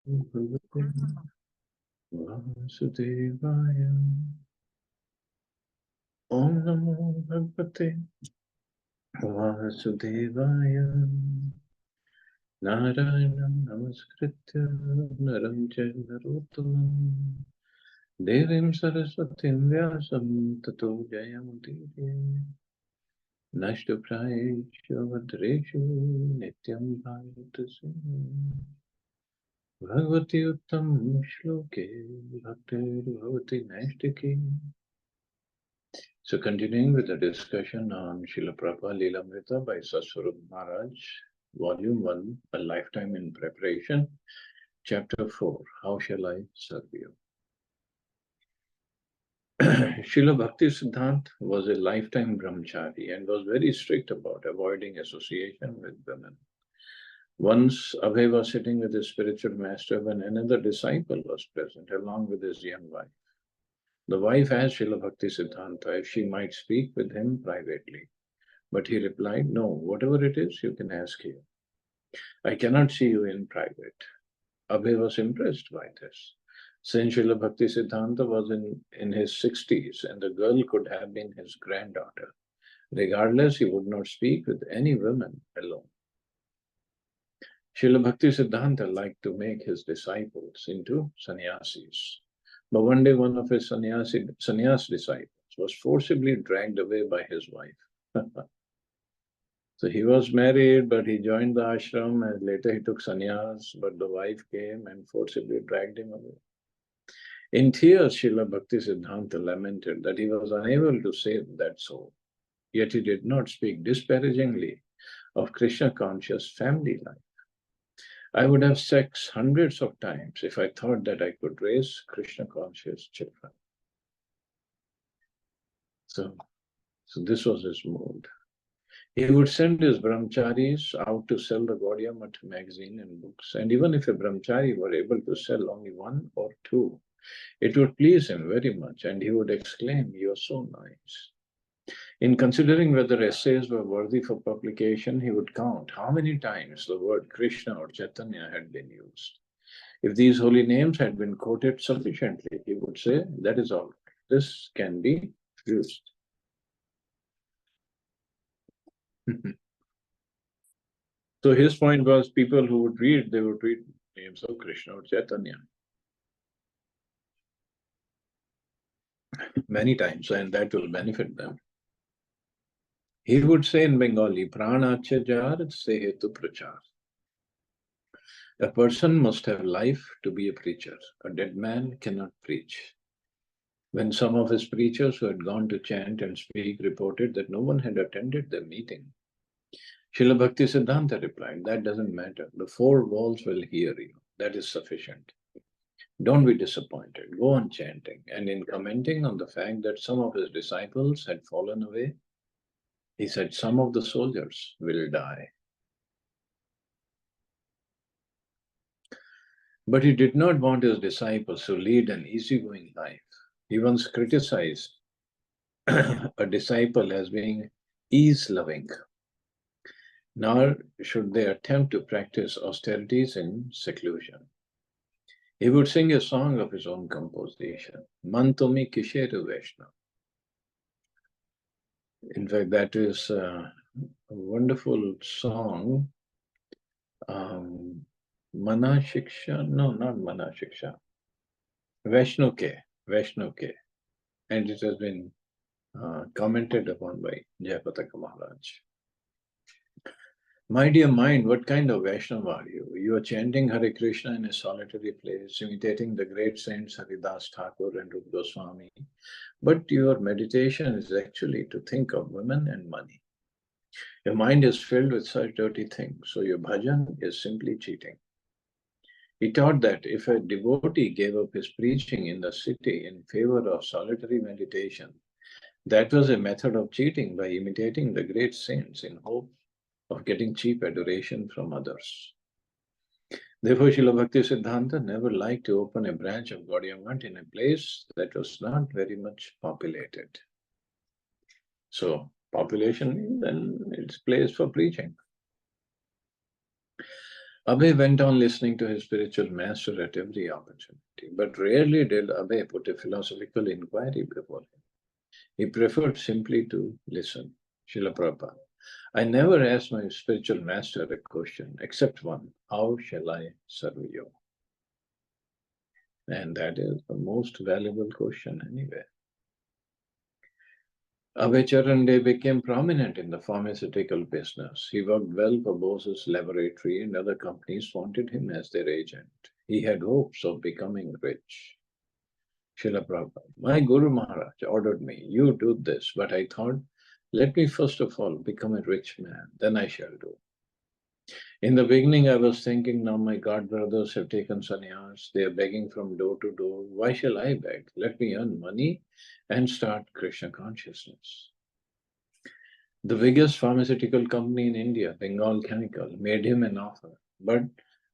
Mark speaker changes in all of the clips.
Speaker 1: Bhagavate Vasudevaya. Om Namo Bhagavate Vasudevaya. Narayanam Namaskritya Naram Chaiva Narottamam Devim Saraswatim Vyasam Tato Jayamudire Nashto Prayeshu Vadreshu Nityam Bhagavata Bhagavati Uttam Shloke Bhaktir Bhavati Naistiki. So continuing with the discussion on Srila Prabhupada Lilamrita by Saswarup Maharaj, Volume 1, A Lifetime in Preparation, Chapter 4, How Shall I Serve You? Srila Bhakti Siddhant was a lifetime brahmachari and was very strict about avoiding association with women. Once Abhay was sitting with his spiritual master when another disciple was present along with his young wife. The wife asked Srila Bhakti Siddhanta if she might speak with him privately. But he replied, no, whatever it is, you can ask here. I cannot see you in private. Abhay was impressed by this. Since Srila Bhakti Siddhanta was in his 60s and the girl could have been his granddaughter, regardless, he would not speak with any woman alone. Srila Bhakti Siddhanta liked to make his disciples into sannyasis. But one day, one of his sannyas disciples was forcibly dragged away by his wife. So he was married, but he joined the ashram and later he took sannyas, but the wife came and forcibly dragged him away. In tears, Srila Bhakti Siddhanta lamented that he was unable to save that soul. Yet he did not speak disparagingly of Krishna-conscious family life. I would have sex hundreds of times if I thought that I could raise Krishna-conscious children. So this was his mood. He would send his brahmacharis out to sell the Gaudiya Math magazine and books. And even if a brahmachari were able to sell only one or two, it would please him very much. And he would exclaim, "You are so nice." In considering whether essays were worthy for publication, he would count how many times the word Krishna or Chaitanya had been used. If these holy names had been quoted sufficiently, he would say, that is all right. This can be used. So his point was people who would read, they would read names of Krishna or Chaitanya many times, and that will benefit them. He would say in Bengali, Pranacha jar sehetu prachar. A person must have life to be a preacher. A dead man cannot preach. When some of his preachers who had gone to chant and speak reported that no one had attended the meeting, Srila Bhakti Siddhanta replied, that doesn't matter. The four walls will hear you. That is sufficient. Don't be disappointed. Go on chanting. And in commenting on the fact that some of his disciples had fallen away, he said, some of the soldiers will die. But he did not want his disciples to lead an easygoing life. He once criticized a disciple as being ease-loving, nor should they attempt to practice austerities in seclusion. He would sing a song of his own composition, Mantumi Kisheru Vaishnav. In fact, that is a wonderful song. Mana Shiksha, no, not Mana Shiksha. Vaishnuke. And it has been commented upon by Jayapataka Maharaj. My dear mind, what kind of Vaishnava are you? You are chanting Hare Krishna in a solitary place, imitating the great saints Haridas Thakur and Rupa Goswami. But your meditation is actually to think of women and money. Your mind is filled with such dirty things, so your bhajan is simply cheating. He taught that if a devotee gave up his preaching in the city in favor of solitary meditation, that was a method of cheating by imitating the great saints in hope of getting cheap adoration from others. Therefore, Srila Bhakti Siddhanta never liked to open a branch of Gaudiya Math in a place that was not very much populated. So, population, then it's place for preaching. Abhay went on listening to his spiritual master at every opportunity, but rarely did Abhay put a philosophical inquiry before him. He preferred simply to listen. Srila Prabhupada. I never asked my spiritual master a question except one: how shall I serve you? And that is the most valuable question anyway. Abhay Charan Dey became prominent in the pharmaceutical business. He worked well for Bose's laboratory, and other companies wanted him as their agent. He had hopes of becoming rich. Srila Prabhupada, my Guru Maharaj ordered me, you do this, but I thought, let me first of all become a rich man, then I shall do. In the beginning, I was thinking, now my god brothers have taken sannyas, they are begging from door to door. Why shall I beg? Let me earn money and start Krishna consciousness. The biggest pharmaceutical company in India, Bengal Chemical, made him an offer. But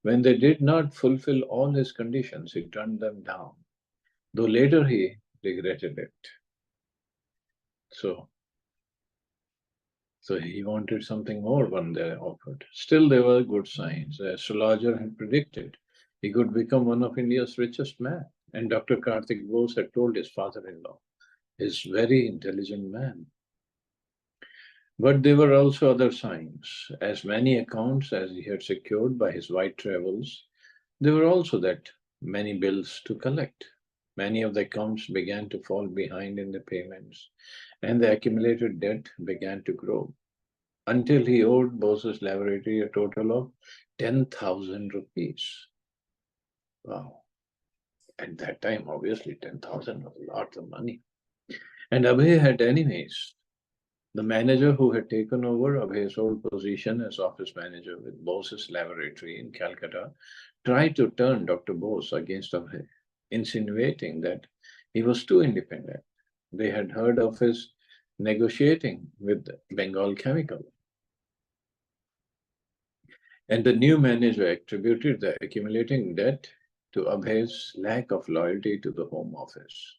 Speaker 1: when they did not fulfill all his conditions, he turned them down, though later he regretted it. So he wanted something more when they offered. Still, there were good signs. The astrologer had predicted he could become one of India's richest men. And Dr. Karthik Bose had told his father-in-law, he's a very intelligent man. But there were also other signs. As many accounts as he had secured by his wide travels, there were also that many bills to collect. Many of the accounts began to fall behind in the payments, and the accumulated debt began to grow, until he owed Bose's laboratory a total of 10,000 rupees. Wow. At that time, obviously, 10,000 was a lot of money. And Abhay had enemies. The manager who had taken over Abhay's old position as office manager with Bose's laboratory in Calcutta tried to turn Dr. Bose against Abhay, insinuating that he was too independent. They had heard of his negotiating with Bengal Chemical. And the new manager attributed the accumulating debt to Abhay's lack of loyalty to the Home Office.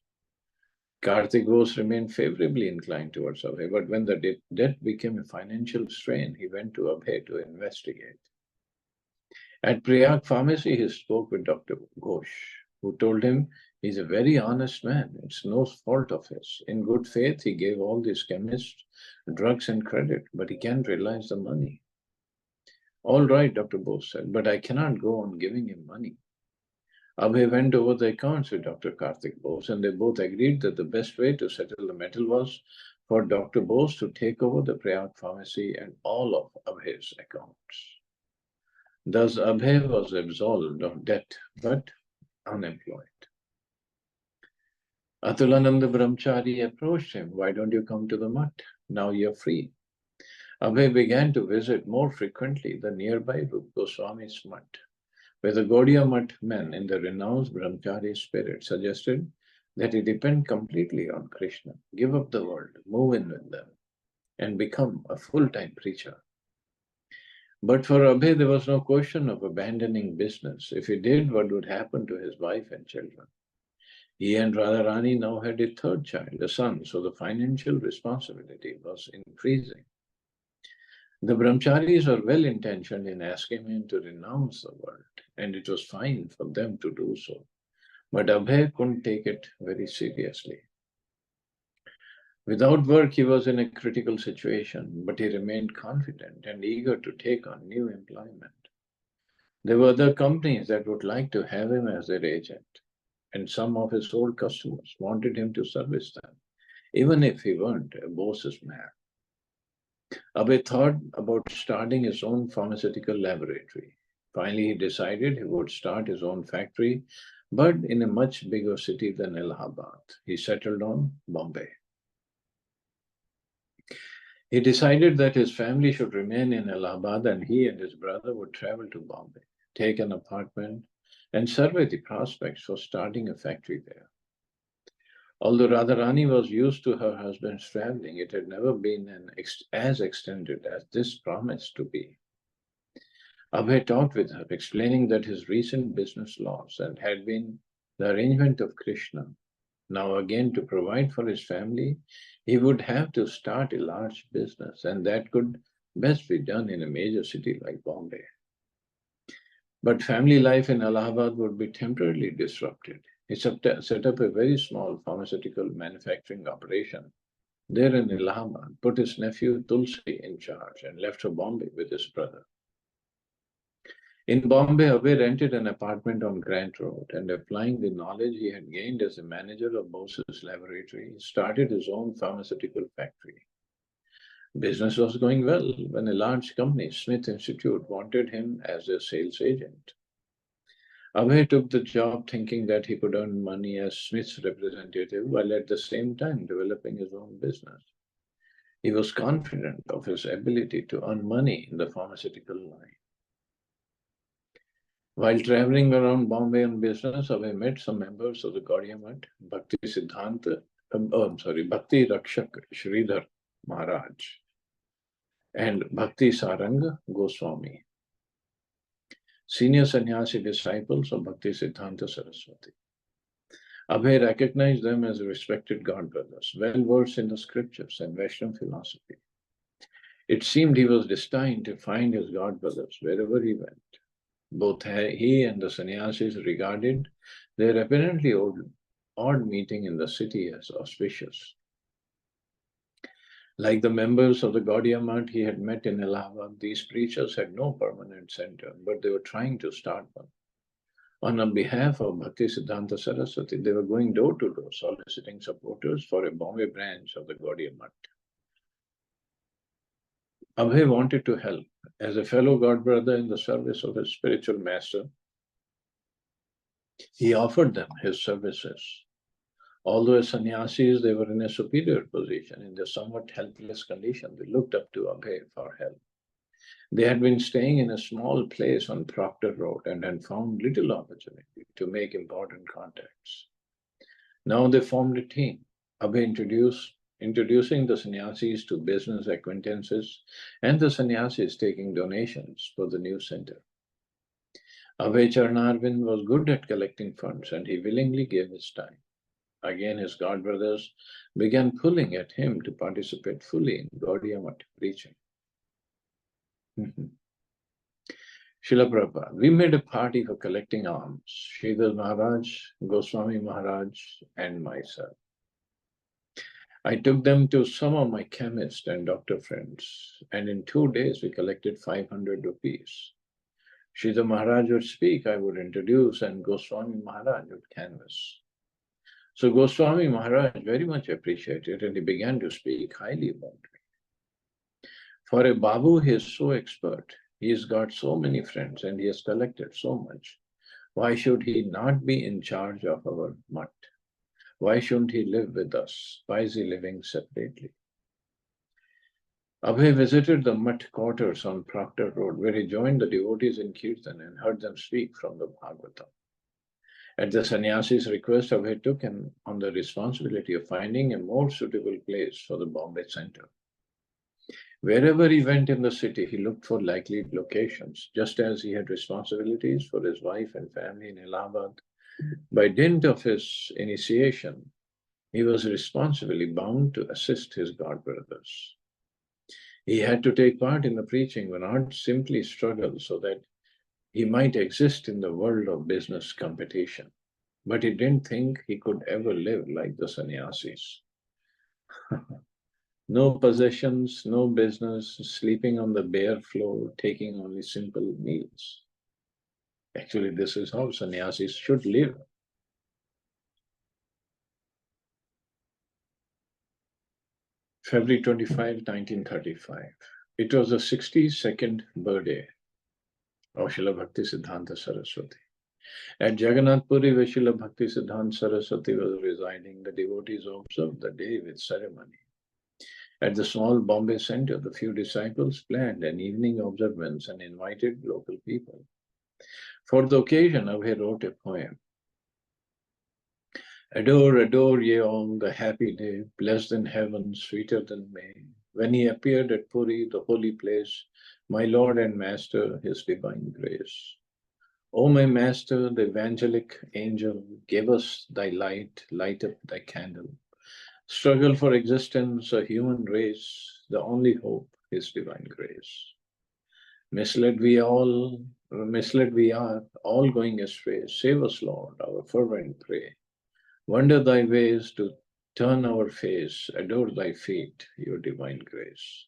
Speaker 1: Karthik Bose remained favorably inclined towards Abhay, but when the debt became a financial strain, he went to Abhay to investigate. At Prayag Pharmacy, he spoke with Dr. Ghosh, who told him he's a very honest man. It's no fault of his. In good faith, he gave all these chemists drugs and credit, but he can't realize the money. All right, Dr. Bose said, but I cannot go on giving him money. Abhay went over the accounts with Dr. Karthik Bose, and they both agreed that the best way to settle the matter was for Dr. Bose to take over the Prayag Pharmacy and all of Abhay's accounts. Thus, Abhay was absolved of debt, but unemployed. Atulananda Brahmachari approached him. Why don't you come to the mutt? Now you're free. Abhay began to visit more frequently the nearby Rup Goswami's mutt, where the Gaudiya Mutt men in the renounced Brahmachari spirit suggested that he depend completely on Krishna, give up the world, move in with them, and become a full-time preacher. But for Abhay, there was no question of abandoning business. If he did, what would happen to his wife and children? He and Radharani now had a third child, a son, so the financial responsibility was increasing. The Brahmacharis were well-intentioned in asking him to renounce the world, and it was fine for them to do so. But Abhay couldn't take it very seriously. Without work, he was in a critical situation, but he remained confident and eager to take on new employment. There were other companies that would like to have him as their agent, and some of his old customers wanted him to service them, even if he weren't a Bose's man. Abhay thought about starting his own pharmaceutical laboratory. Finally, he decided he would start his own factory, but in a much bigger city than Allahabad. He settled on Bombay. He decided that his family should remain in Allahabad and he and his brother would travel to Bombay, take an apartment, and survey the prospects for starting a factory there. Although Radharani was used to her husband's traveling, it had never been as extended as this promised to be. Abhay talked with her, explaining that his recent business loss had been the arrangement of Krishna. Now again, to provide for his family, he would have to start a large business, and that could best be done in a major city like Bombay. But family life in Allahabad would be temporarily disrupted. He set up a very small pharmaceutical manufacturing operation there in Allahabad, put his nephew Tulsi in charge, and left for Bombay with his brother. In Bombay, Abhay rented an apartment on Grant Road and, applying the knowledge he had gained as a manager of Bose's laboratory, he started his own pharmaceutical factory. Business was going well when a large company, Smith Institute, wanted him as their sales agent. Abhay took the job thinking that he could earn money as Smith's representative while at the same time developing his own business. He was confident of his ability to earn money in the pharmaceutical line. While traveling around Bombay on business, Abhay met some members of the Gaudiya Math, Bhakti Bhakti Rakshak Sridhar Maharaj and Bhakti Saranga Goswami, senior sannyasi disciples of Bhakti Siddhanta Saraswati. Abhay recognized them as respected God brothers, well versed in the scriptures and Vaishnava philosophy. It seemed he was destined to find his God brothers wherever he went. Both he and the sannyasis regarded their apparently odd meeting in the city as auspicious. Like the members of the Gaudiya Math he had met in Allahabad, these preachers had no permanent center, but they were trying to start one. On behalf of Bhakti Siddhanta Saraswati, they were going door to door soliciting supporters for a Bombay branch of the Gaudiya Math. Abhay wanted to help. As a fellow God brother in the service of his spiritual master, he offered them his services. Although as sannyasis, they were in a superior position, in their somewhat helpless condition, they looked up to Abhay for help. They had been staying in a small place on Proctor Road and had found little opportunity to make important contacts. Now they formed a team. Abhay introducing the sannyasis to business acquaintances and the sannyasis taking donations for the new center. Abhay Charnarvin was good at collecting funds and he willingly gave his time. Again, his God brothers began pulling at him to participate fully in Gaudiya Math preaching. Srila Prabhupada, we made a party for collecting alms, Sridhar Maharaj, Goswami Maharaj, and myself. I took them to some of my chemist and doctor friends, and in 2 days we collected 500 rupees. Sridhar Maharaj would speak, I would introduce, and Goswami Maharaj would canvass. So Goswami Maharaj very much appreciated, and he began to speak highly about me. For a Babu, he is so expert. He has got so many friends, and he has collected so much. Why should he not be in charge of our math? Why shouldn't he live with us? Why is he living separately? Abhay visited the Math quarters on Proctor Road, where he joined the devotees in Kirtan and heard them speak from the Bhagavatam. At the sannyasi's request, Abhay took on the responsibility of finding a more suitable place for the Bombay center. Wherever he went in the city, he looked for likely locations, just as he had responsibilities for his wife and family in Allahabad. By dint of his initiation, he was responsibly bound to assist his God brothers. He had to take part in the preaching, but not simply struggle so that he might exist in the world of business competition. But he didn't think he could ever live like the sannyasis. No possessions, no business, sleeping on the bare floor, taking only simple meals. Actually, this is how sannyasis should live. February 25, 1935. It was the 62nd birthday of Srila Bhakti Siddhanta Saraswati. At Jagannath Puri, where Srila Bhakti Siddhanta Saraswati was residing, the devotees observed the day with ceremony. At the small Bombay center, the few disciples planned an evening observance and invited local people. For the occasion, Abhay wrote a poem. Adore, adore ye all the happy day, blessed in heaven, sweeter than May. When he appeared at Puri, the holy place, my Lord and Master, his divine grace. O my Master, the evangelic angel, give us thy light, light up thy candle. Struggle for existence, a human race, the only hope is divine grace. Misled we are, all going astray. Save us, Lord, our fervent pray. Wonder thy ways to turn our face, adore thy feet, your divine grace.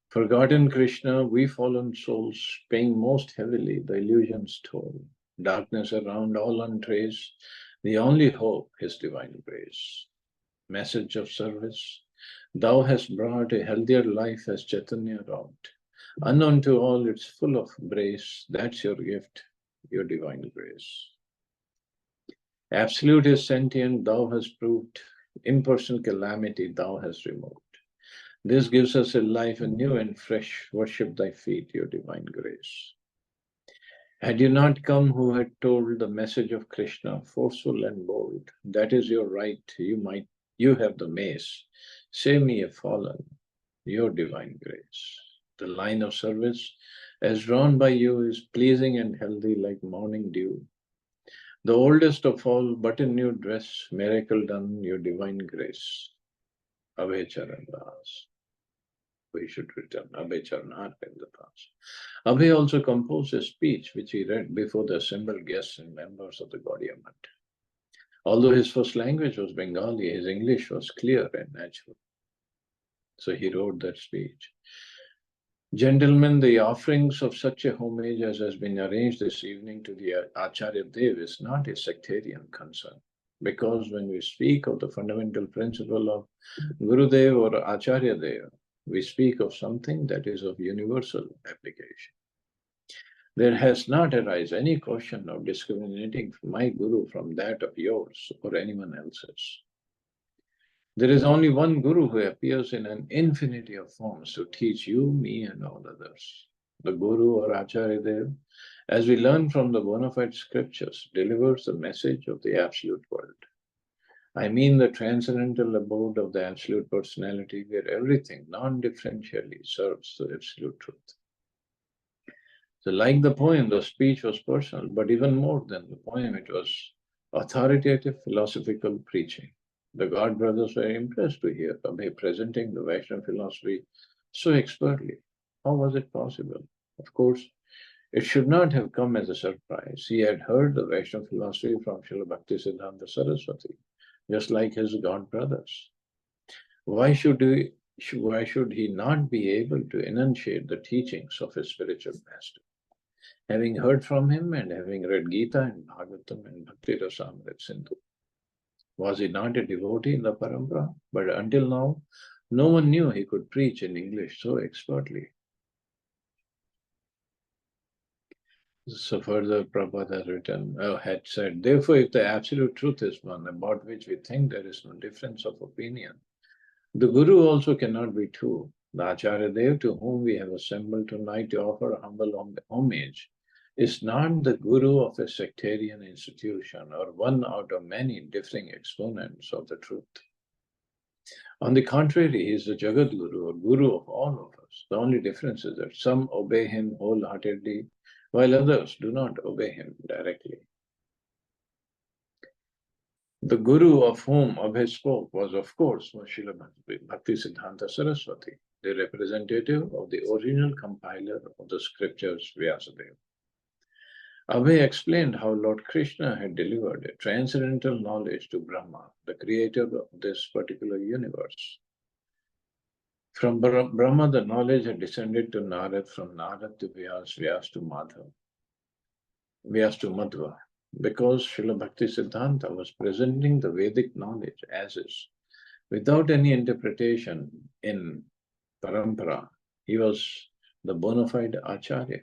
Speaker 1: Forgotten Krishna, we fallen souls, paying most heavily the illusion's toll. Darkness around all untraced, the only hope, his divine grace. Message of service, thou hast brought a healthier life as Chaitanya wrought. Unknown to all, it's full of grace. That's your gift, your divine grace. Absolute is sentient, thou hast proved. Impersonal calamity, thou hast removed. This gives us a life anew and fresh. Worship thy feet, your divine grace. Had you not come who had told the message of Krishna, forceful and bold, that is your right, you have the mace. Save me a fallen, your divine grace. The line of service, as drawn by you, is pleasing and healthy like morning dew. The oldest of all, but in new dress, miracle done, your divine grace. Abhay Charan Das. We should return Abhay Charan in the past. Abhay also composed a speech which he read before the assembled guests and members of the Gaudiya Math. Although his first language was Bengali, his English was clear and natural. So he wrote that speech. Gentlemen, the offerings of such a homage as has been arranged this evening to the Acharya Dev is not a sectarian concern. Because when we speak of the fundamental principle of Gurudev or Acharya Dev, we speak of something that is of universal application. There has not arisen any question of discriminating my Guru from that of yours or anyone else's. There is only one Guru who appears in an infinity of forms to teach you, me, and all others. The Guru or Acharya Dev, as we learn from the bona fide scriptures, delivers the message of the absolute world. I mean the transcendental abode of the absolute personality where everything non-differentially serves the absolute truth. So like the poem, the speech was personal, but even more than the poem, it was authoritative philosophical preaching. The God brothers were impressed to hear Abhay presenting the Vaishnava philosophy so expertly. How was it possible? Of course, it should not have come as a surprise. He had heard the Vaishnava philosophy from Srila Bhaktisiddhanta Saraswati, just like his God brothers. Why should he not be able to enunciate the teachings of his spiritual master? Having heard from him and having read Gita and Bhagavatam and Bhakti Rasamrit Sindhu, was he not a devotee in the parampara? But until now, no one knew he could preach in English so expertly. So further, Prabhupada had said, therefore, if the absolute truth is one about which we think there is no difference of opinion, the Guru also cannot be two. The Acharya Dev to whom we have assembled tonight to offer humble homage is not the Guru of a sectarian institution or one out of many differing exponents of the truth. On the contrary, he is the Jagat Guru or Guru of all of us. The only difference is that some obey him wholeheartedly, while others do not obey him directly. The Guru of whom Abhay spoke was, of course, Srila Bhaktisiddhanta Saraswati, the representative of the original compiler of the scriptures, Vyasadeva. Abhay explained how Lord Krishna had delivered a transcendental knowledge to Brahma, the creator of this particular universe. From Brahma, the knowledge had descended to Narad, from Narad to Vyas, Vyas to Madhav, Vyas to Madhva. Because Srila Bhaktisiddhanta was presenting the Vedic knowledge as is, without any interpretation in parampara, he was the bona fide Acharya,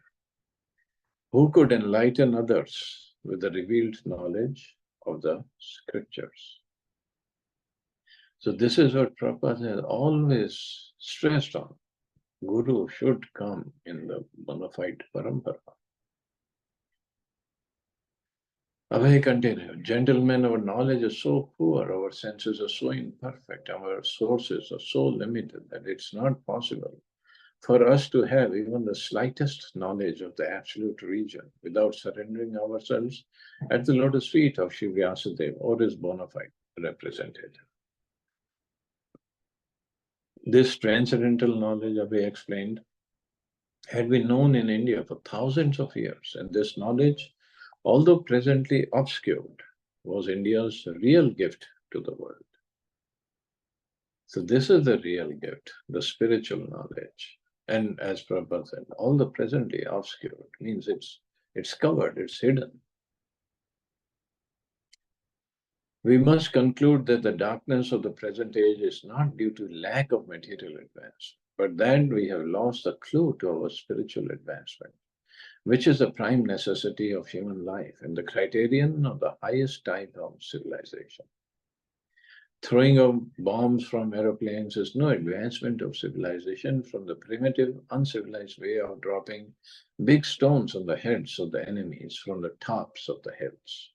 Speaker 1: who could enlighten others with the revealed knowledge of the scriptures. So this is what Prabhupada has always stressed on. Guru should come in the bona fide parampara. Abhay continued, gentlemen, our knowledge is so poor, our senses are so imperfect, our sources are so limited that it's not possible for us to have even the slightest knowledge of the absolute region without surrendering ourselves at the lotus feet of Sri Vyasadeva or his bona fide representative. This transcendental knowledge, Abhay explained, had been known in India for thousands of years, and this knowledge, although presently obscured, was India's real gift to the world. So this is the real gift, the spiritual knowledge. And as Prabhupada said, all the presently obscured means it's covered, it's hidden. We must conclude that the darkness of the present age is not due to lack of material advance, but that we have lost the clue to our spiritual advancement, which is the prime necessity of human life and the criterion of the highest type of civilization. Throwing of bombs from aeroplanes is no advancement of civilization from the primitive, uncivilized way of dropping big stones on the heads of the enemies from the tops of the hills.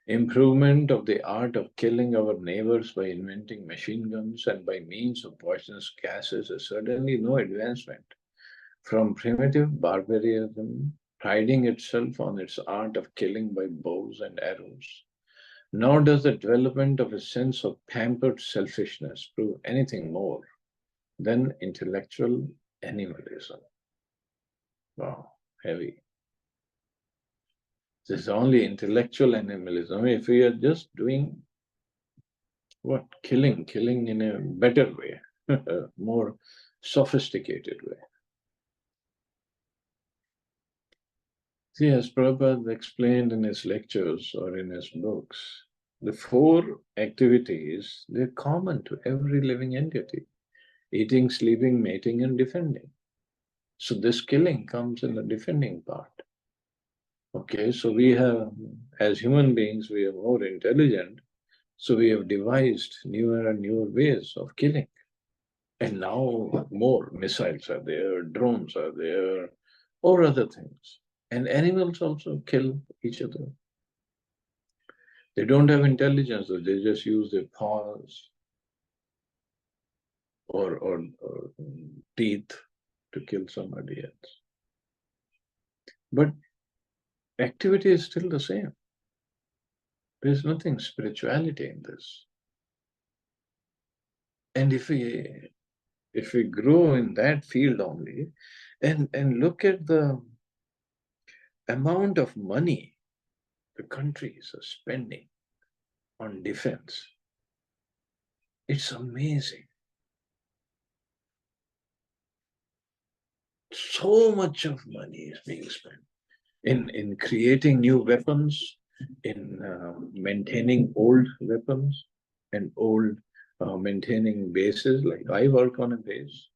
Speaker 1: Improvement of the art of killing our neighbors by inventing machine guns and by means of poisonous gases is certainly no advancement from primitive barbarism, priding itself on its art of killing by bows and arrows. Nor does the development of a sense of pampered selfishness prove anything more than intellectual animalism. Wow, heavy. This is only intellectual animalism. If we are just doing what? Killing in a better way, more sophisticated way. See, as Prabhupada explained in his lectures or in his books, the four activities, they're common to every living entity: eating, sleeping, mating, and defending. So this killing comes in the defending part. Okay, so we have, as human beings, we are more intelligent, so we have devised newer and newer ways of killing. And now more missiles are there, drones are there, or other things. And animals also kill each other. They don't have intelligence, so they just use their paws or teeth to kill somebody else. But activity is still the same. There's nothing spirituality in this. And if we grow in that field only, and look at the amount of money the countries are spending on defense, it's amazing. So much of money is being spent in creating new weapons, in maintaining old weapons, and old maintaining bases. Like I work on a base.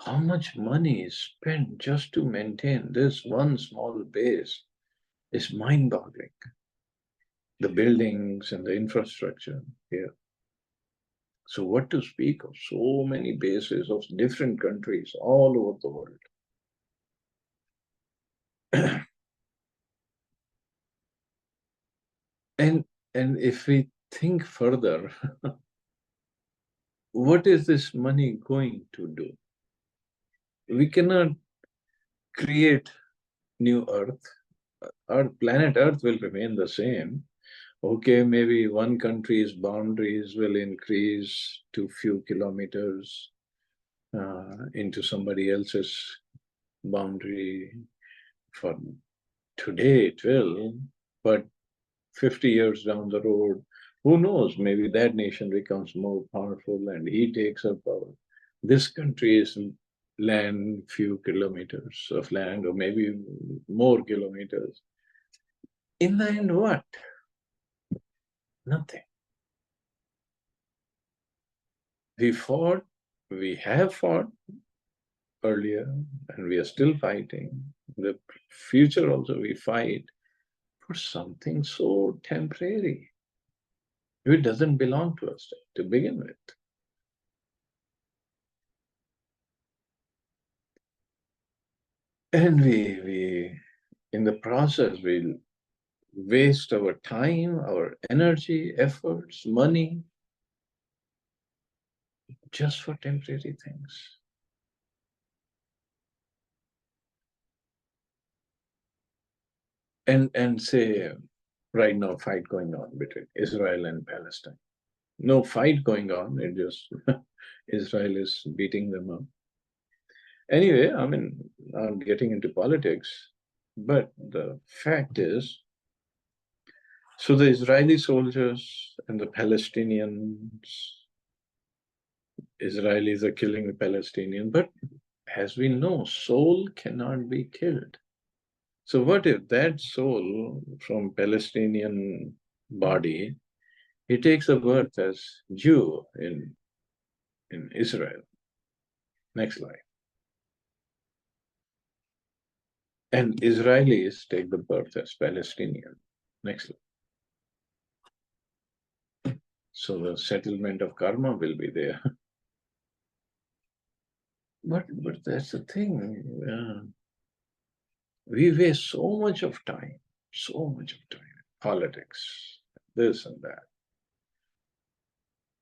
Speaker 1: How much money is spent just to maintain this one small base is mind-boggling. The buildings and the infrastructure here. So what to speak of so many bases of different countries all over the world. And if we think further, what is this money going to do? We cannot create new Earth. Our planet Earth will remain the same. Okay, maybe one country's boundaries will increase to few kilometers into somebody else's boundary. For today it will, but 50 years down the road, who knows, maybe that nation becomes more powerful and he takes up power. This country is land, few kilometers of land, or maybe more kilometers. In the end, what? Nothing. We have fought earlier, and we are still fighting. The future also we fight for something so temporary. It doesn't belong to us to begin with. And we in the process, we waste our time, our energy, efforts, money, just for temporary things. And say, right now, fight going on between Israel and Palestine. No fight going on, it just Israel is beating them up. Anyway, I mean, I'm getting into politics, but the fact is, so the Israeli soldiers and the Palestinians, Israelis are killing the Palestinians, but as we know, soul cannot be killed. So what if that soul from Palestinian body, he takes a birth as Jew in Israel? Next slide. And Israelis take the birth as Palestinian. Next slide. So the settlement of karma will be there. But that's the thing. We waste so much of time, politics, this and that.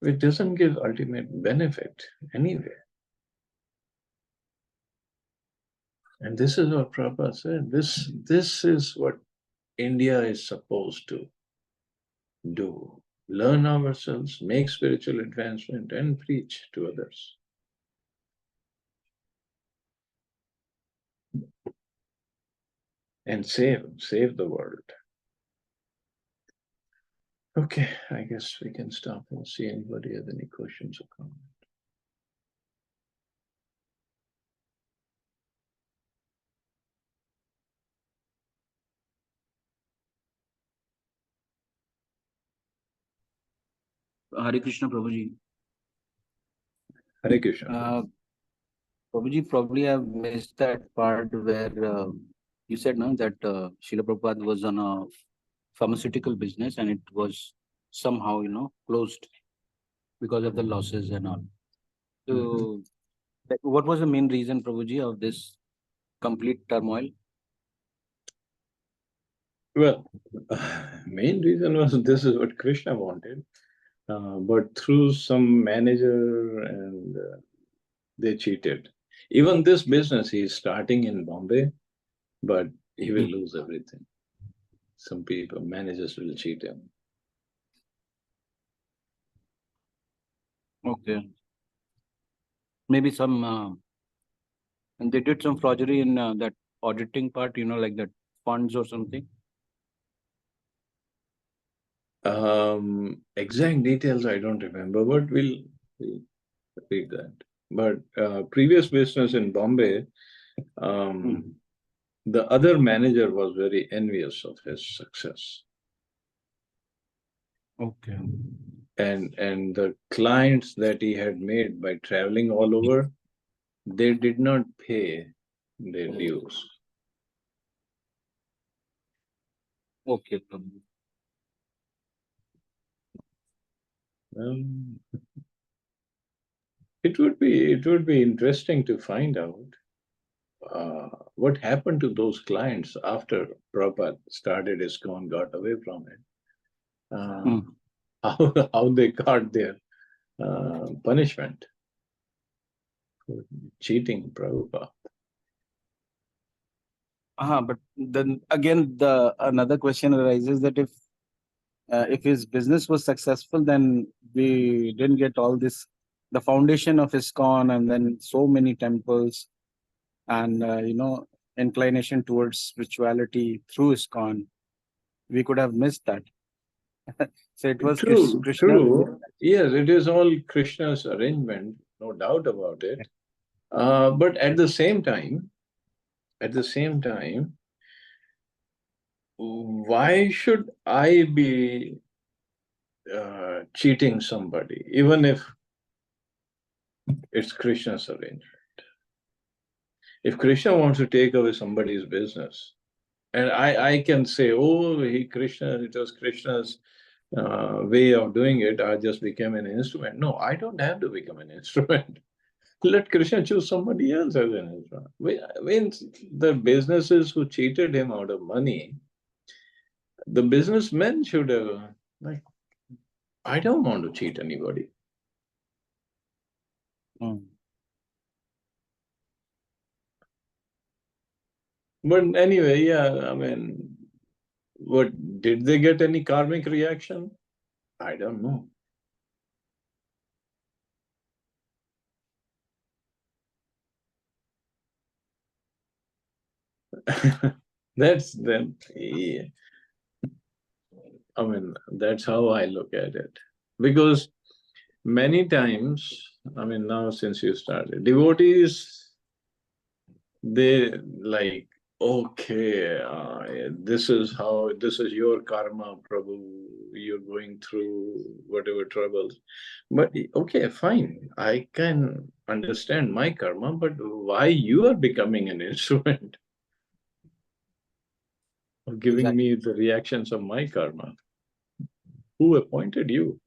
Speaker 1: It doesn't give ultimate benefit anyway. And this is what Prabhupada said. This is what India is supposed to do. Learn ourselves, make spiritual advancement, and preach to others. And save the world. Okay, I guess we can stop and see anybody has any questions or comments.
Speaker 2: Hare Krishna, Prabhuji.
Speaker 1: Hare Krishna.
Speaker 2: Prabhuji, probably I've missed that part where you said no, that Srila Prabhupada was on a pharmaceutical business and it was somehow, closed because of the losses and all. So, what was the main reason, Prabhuji, of this complete turmoil?
Speaker 1: Well, main reason was this is what Krishna wanted, but through some manager and they cheated. Even this business, he's starting in Bombay, but he will lose everything. Some people, managers will cheat him.
Speaker 2: Okay. Maybe some, and they did some forgery in that auditing part, like that funds or something.
Speaker 1: Exact details I don't remember, but we'll read that. But previous business in Bombay, the other manager was very envious of his success.
Speaker 2: Okay.
Speaker 1: And the clients that he had made by traveling all over, they did not pay their dues.
Speaker 2: Okay.
Speaker 1: It would be interesting to find out what happened to those clients after Prabhupada started ISKCON, got away from it. How they got their punishment for cheating Prabhupada.
Speaker 2: But then again, another question arises that if his business was successful, then we didn't get all this, the foundation of ISKCON, and then so many temples, and inclination towards spirituality through ISKCON. We could have missed that. So it was
Speaker 1: True.
Speaker 2: Krishna.
Speaker 1: Yes, it is all Krishna's arrangement, no doubt about it. But at the same time, why should I be cheating somebody, even if it's Krishna's arrangement? If Krishna wants to take away somebody's business, and I can say, oh, it was Krishna's way of doing it, I just became an instrument. No, I don't have to become an instrument. Let Krishna choose somebody else as an instrument. I mean, the businesses who cheated him out of money, the businessmen should have, like, I don't want to cheat anybody. But anyway, yeah, I mean, what did they get any karmic reaction? I don't know. That's then. I mean, that's how I look at it. Because many times, I mean, now since you started, devotees, they like, okay, this is your karma, Prabhu, you're going through whatever troubles. But okay, fine, I can understand my karma, but why you are becoming an instrument of giving
Speaker 2: Exactly.
Speaker 1: me the reactions of my karma? Who appointed you?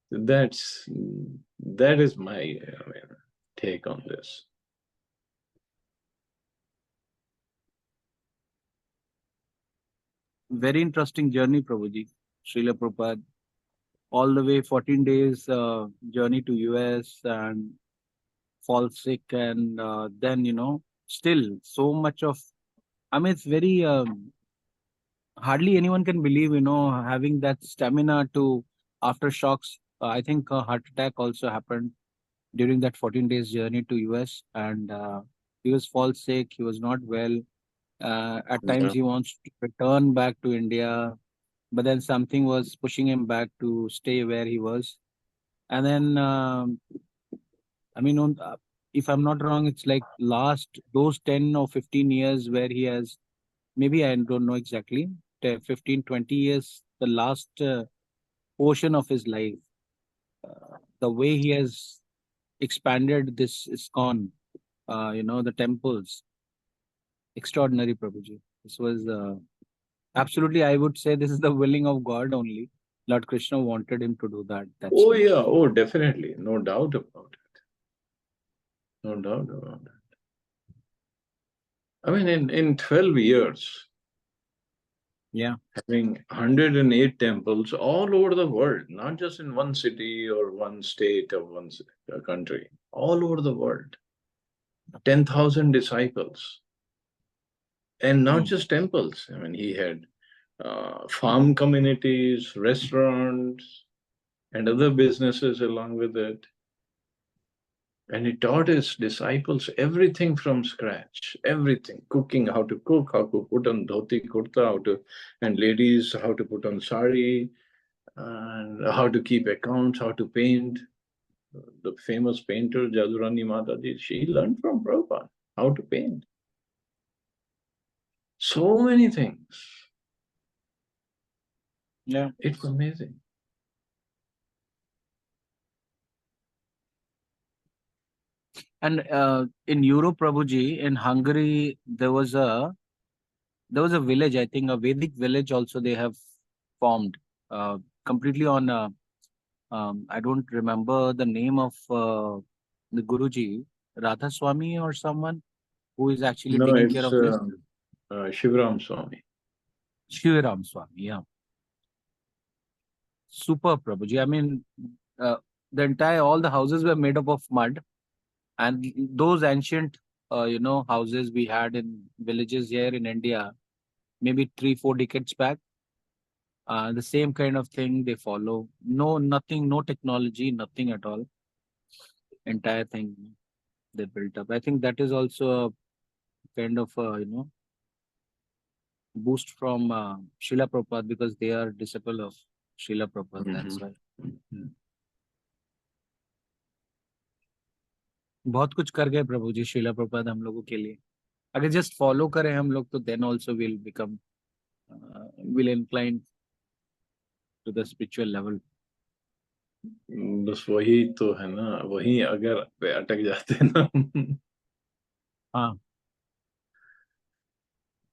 Speaker 1: That's that is my take on this.
Speaker 2: Very interesting journey, Prabhuji. Srila Prabhupada, all the way 14 days journey to US and fall sick, and then still so much of. I mean, it's very hardly anyone can believe, having that stamina to after shocks. I think a heart attack also happened during that 14 days journey to US, and he was fall sick. He was not well. At times
Speaker 1: Yeah.
Speaker 2: he wants to return back to India, but then something was pushing him back to stay where he was. And then, I mean, if I'm not wrong, it's like last those 10 or 15 years where he has, maybe I don't know exactly, 10, 15, 20 years, the last portion of his life, the way he has expanded this ISKCON, the temples, extraordinary, Prabhuji. This was absolutely, I would say, this is the willing of God only. Lord Krishna wanted him to do that. That's
Speaker 1: Oh
Speaker 2: why.
Speaker 1: yeah, oh definitely, no doubt about it. No doubt about it. I mean, in 12 years,
Speaker 2: Yeah.
Speaker 1: having 108 temples all over the world, not just in one city or one state or one country, all over the world. 10,000 disciples. And not
Speaker 2: Hmm.
Speaker 1: just temples. I mean, he had farm communities, restaurants, and other businesses along with it. And he taught his disciples everything from scratch, everything, cooking, how to cook, how to put on dhoti kurta, and ladies, how to put on sari, and how to keep accounts, how to paint. The famous painter Jadurani Mataji, she learned from Prabhupada how to paint. So many things.
Speaker 2: Yeah.
Speaker 1: It's amazing.
Speaker 2: And in Europe, Prabhuji, in Hungary, there was a village, I think, a Vedic village also they have formed, uh, completely on. I don't remember the name of the Guruji, Radha Swami or someone who is actually
Speaker 1: No,
Speaker 2: taking care
Speaker 1: it's
Speaker 2: of this.
Speaker 1: Shivaram Swami.
Speaker 2: Shivaram Swami, yeah, super Prabhuji. I mean, uh, all the houses were made up of mud, and those ancient, houses we had in villages here in India, maybe 3, 4 decades back. The same kind of thing they follow. No, nothing, no technology, nothing at all. Entire thing they built up. I think that is also a kind of boost from Srila Prabhupada, because they are disciple of Srila Prabhupada. That's
Speaker 1: Mhm.
Speaker 2: why.
Speaker 1: Mhm.
Speaker 2: बहुत कुछ कर गए प्रभु जी श्रीला प्रभुपाद हम लोगों के लिए. अगर just follow करें हम लोग तो then also will become will incline to the spiritual level.
Speaker 1: बस वही तो है ना, वही अगर पे अटक जाते हैं ना.
Speaker 2: हाँ.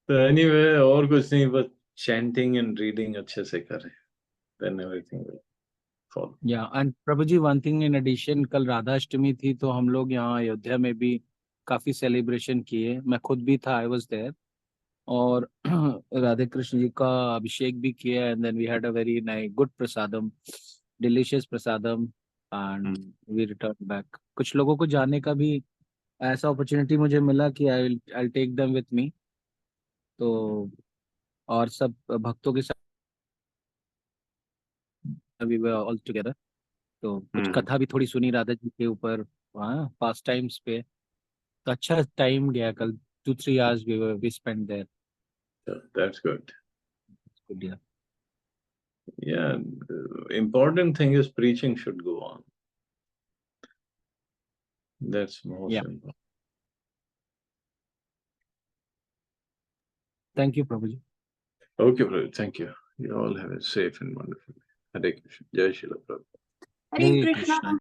Speaker 1: तो एनीवे, और कुछ नहीं, बस चैंटिंग एंड रीडिंग अच्छे से करें, देन एवरीथिंग विल फॉलो.
Speaker 2: या and Prabhu ji one thing in addition, कल राधा अष्टमी थी तो हम लोग यहाँ अयोध्या में भी काफी सेलिब्रेशन किए. मैं खुद भी था, आई वाज देयर. और राधे कृष्ण जी का अभिषेक भी किया, and then we had a very nice good prasadam, delicious prasadam, and we return back. कुछ लोगों को जाने का भी ऐसा अपॉर्चुनिटी मुझे मिला कि I take them with me. तो और सब भक्तों के साथ वी वर ऑल टुगेदर.
Speaker 3: तो कुछ कथा भी थोड़ी सुनी राधा जी के ऊपर, हाँ, पास्ट टाइम्स पे। तो अच्छा टाइम गया कल, 2-3 hours we spent there.
Speaker 1: So that's good.
Speaker 3: Good, yeah.
Speaker 1: Yeah, the important thing is preaching should go on. That's most
Speaker 3: Yeah.
Speaker 1: important.
Speaker 3: Thank you, Prabhuji.
Speaker 1: Okay, brother. Thank you. You all have a safe and wonderful day. Hare Krishna. Jai Srila Prabhupada.
Speaker 4: Hare
Speaker 3: Hare
Speaker 4: Krishna.
Speaker 3: Krishna.